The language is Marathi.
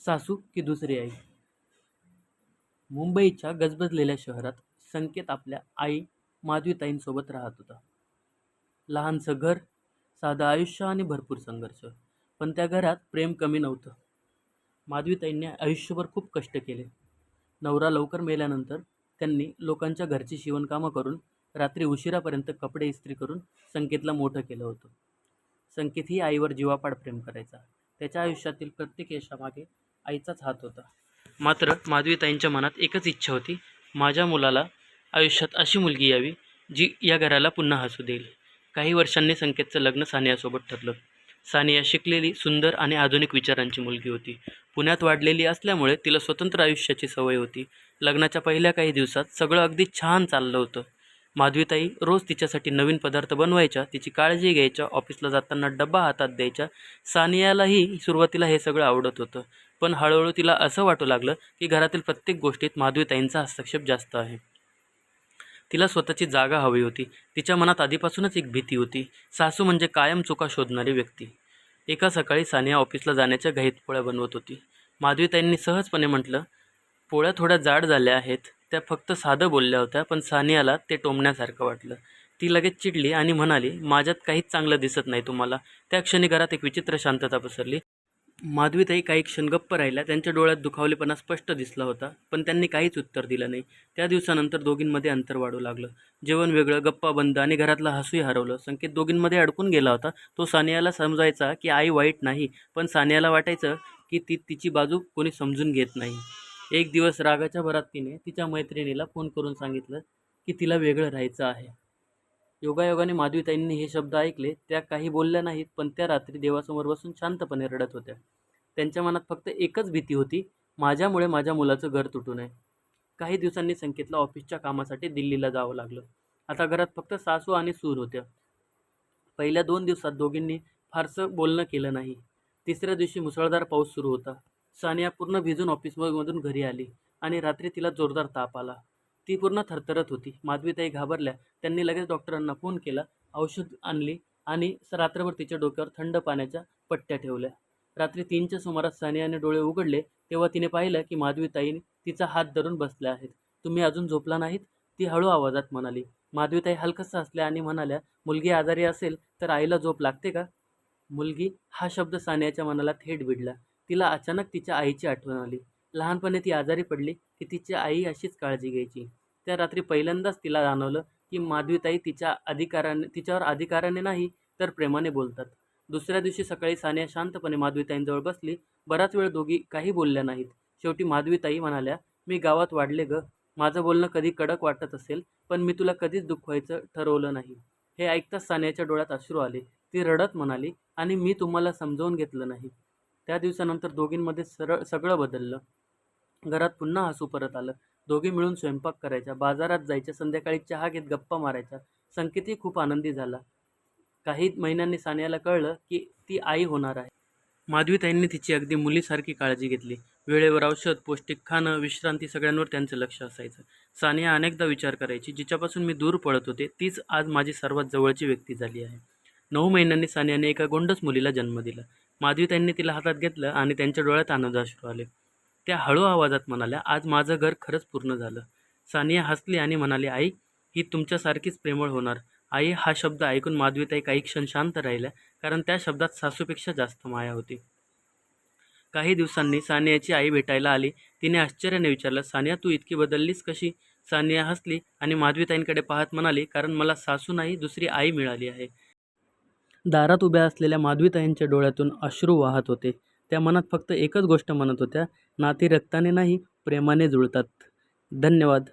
सासू की दुसरी आई. मुंबईच्या गजबजलेल्या शहरात संकेत आपल्या आई माधवीताईंसोबत राहत होता. लहानसं घर, साधं आयुष्य आणि भरपूर संघर्ष. पण त्या घरात प्रेम कमी नव्हतं. माधवीताईंनी आयुष्यभर खूप कष्ट केले. नवरा लवकर मेल्यानंतर त्यांनी लोकांच्या घरची शिवणकामं करून रात्री उशिरापर्यंत कपडे इस्त्री करून संकेतला मोठं केलं होतं. संकेत ही आईवर जीवापाड प्रेम करायचा. त्याच्या आयुष्यातील प्रत्येक यशामागे आईचाच हात होता. मात्र माधवीताईंच्या मनात एकच इच्छा होती, माझ्या मुलाला आयुष्यात अशी मुलगी यावी जी या घराला पुन्हा हसू देईल. काही वर्षांनी संकेतचं लग्न सानियासोबत ठरलं. सानिया शिकलेली, सुंदर आणि आधुनिक विचारांची मुलगी होती. पुण्यात वाढलेली असल्यामुळे तिला स्वतंत्र आयुष्याची सवय होती. लग्नाच्या पहिल्या काही दिवसात सगळं अगदी छान चाललं होतं. माधवीताई रोज तिच्यासाठी नवीन पदार्थ बनवायच्या, तिची काळजी घ्यायच्या, ऑफिसला जाताना डब्बा हातात द्यायच्या. सानियालाही सुरुवातीला हे सगळं आवडत होतं. पण हळूहळू तिला असं वाटू लागलं की घरातील प्रत्येक गोष्टीत माधवीताईंचा हस्तक्षेप जास्त आहे. तिला स्वतःची जागा हवी होती. तिच्या मनात आधीपासूनच एक भीती होती. सासू म्हणजे कायम चुका शोधणारी व्यक्ती. एका सकाळी सानिया ऑफिसला जाण्याच्या घाईत पोळ्या बनवत होती. माधवीताईंनी सहजपणे म्हटलं, पोळ्या थोड्या जाड झाल्या आहेत. त्या फक्त साधं बोलल्या होत्या, पण सानियाला ते टोमण्यासारखं वाटलं. ती लगेच चिडली आणि म्हणाली, माझ्यात काहीच चांगलं दिसत नाही तुम्हाला. त्या क्षणी घरात एक विचित्र शांतता पसरली. माधवीताई काही क्षण गप्प राहिल्या. त्यांच्या डोळ्यात दुखावलेपणा स्पष्ट दिसला होता, पण त्यांनी काहीच उत्तर दिलं नाही. त्या दिवसानंतर दोघींमध्ये अंतर वाढू लागलं. जेवण वेगळं, गप्पा बंद आणि घरातलं हसूही हरवलं. संकेत दोघींमध्ये अडकून गेला होता. तो सानियाला समजायचा की आई वाईट नाही, पण सानियाला वाटायचं की तिची बाजू कोणी समजून घेत नाही. एक दिवस रागाच्या भरात तिने तिच्या मैत्रिणीला फोन करून सांगितलं की तिला वेगळं राहायचं आहे. योगायोगाने माधवीताईंनी हे शब्द ऐकले. त्या काही बोलल्या नाहीत, पण त्या रात्री देवासमोर बसून शांतपणे रडत होत्या. त्यांच्या मनात फक्त एकच भीती होती, माझ्यामुळे माझ्या मुलाचं घर तुटू नये. काही दिवसांनी संकेतला ऑफिसच्या कामासाठी दिल्लीला जावं लागलं. आता घरात फक्त सासू आणि सूर होत्या. पहिल्या 2 दिवसात दोघींनी फारसं बोलणं केलं नाही. तिसऱ्या दिवशी मुसळधार पाऊस सुरू होता. सानिया पूर्ण भिजून ऑफिसमधून घरी आली आणि रात्री तिला जोरदार ताप आला. ती पूर्ण थरथरत होती. माधवीताई घाबरल्या. त्यांनी लगेच डॉक्टरांना फोन केला. औषध आणली आणि रात्रभर तिच्या डोक्यावर थंड पाण्याच्या पट्ट्या ठेवल्या. रात्री 3च्या सुमारास सानियाने डोळे उघडले तेव्हा तिने पाहिलं की माधवीताई तिचा हात धरून बसल्या आहेत. तुम्ही अजून झोपला नाहीत? ती हळू आवाजात म्हणाली. माधवीताई हलकसं हसल्या आणि म्हणाल्या, मुलगी आजारी असेल तर आईला झोप लागते का? मुलगी हा शब्द सानियाच्या मनाला थेट भिडला. तिला अचानक तिच्या आईची आठवण आली. लहानपणी ती आजारी पडली की तिची आई अशीच काळजी घ्यायची. त्या रात्री पहिल्यांदाच तिला जाणवलं की माधवीताई तिच्यावर अधिकाराने नाही तर प्रेमाने बोलतात. दुसऱ्या दिवशी सकाळी सानिया शांतपणे माधवीताईंजवळ बसली. बराच वेळ दोघी काही बोलल्या नाहीत. शेवटी माधवीताई म्हणाल्या, मी गावात वाढले ग. माझं बोलणं कधी कडक वाटत असेल, पण मी तुला कधीच दुखवायचं ठरवलं नाही. हे ऐकताच सानियाच्या डोळ्यात अश्रू आले. ती रडत म्हणाली, आणि मी तुम्हाला समजावून घेतलं नाही. त्या दिवसानंतर दोघींमध्ये सगळं बदललं. घरात पुन्हा हसू परत आलं. दोघी मिळून स्वयंपाक करायच्या, बाजारात जायच्या, संध्याकाळी चहा घेत गप्पा मारायच्या. संकेतही खूप आनंदी झाला. काही महिन्यांनी सानियाला कळलं की ती आई होणार आहे. माधवीताईंनी तिची अगदी मुलीसारखी काळजी घेतली. वेळेवर औषध, पौष्टिक खाणं, विश्रांती सगळ्यांवर त्यांचं लक्ष असायचं. सानिया अनेकदा विचार करायची, जिच्यापासून मी दूर पळत होते तीच आज माझी सर्वात जवळची व्यक्ती झाली आहे. 9 महिन्यांनी सानियाने एका गोंडस मुलीला जन्म दिला. माधवीताईंनी तिला हातात घेतलं आणि त्यांच्या डोळ्यात आनंदाश्रू आले. त्या हळू आवाजात म्हणाल्या, आज माझं घर खरंच पूर्ण झालं. सानिया हसली आणि म्हणाली, आई ही तुमच्यासारखीच प्रेमळ होणार. आई हा शब्द ऐकून माधवीताई काही क्षण शांत राहिल्या, कारण त्या शब्दात सासूपेक्षा जास्त माया होती. काही दिवसांनी सानियाची आई भेटायला आली. तिने आश्चर्याने विचारलं, सानिया तू इतकी बदललीस कशी? सानिया हसली आणि माधवीताईंकडे पाहत म्हणाली, कारण मला सासू नाही, दुसरी आई मिळाली आहे. दारात उभ्या असलेल्या माधवीताईंच्या डोळ्यातून अश्रू वाहत होते. त्या मनात फक्त एकच गोष्ट म्हणत होत्या, नाती रक्ताने नाही प्रेमाने जुळतात. धन्यवाद.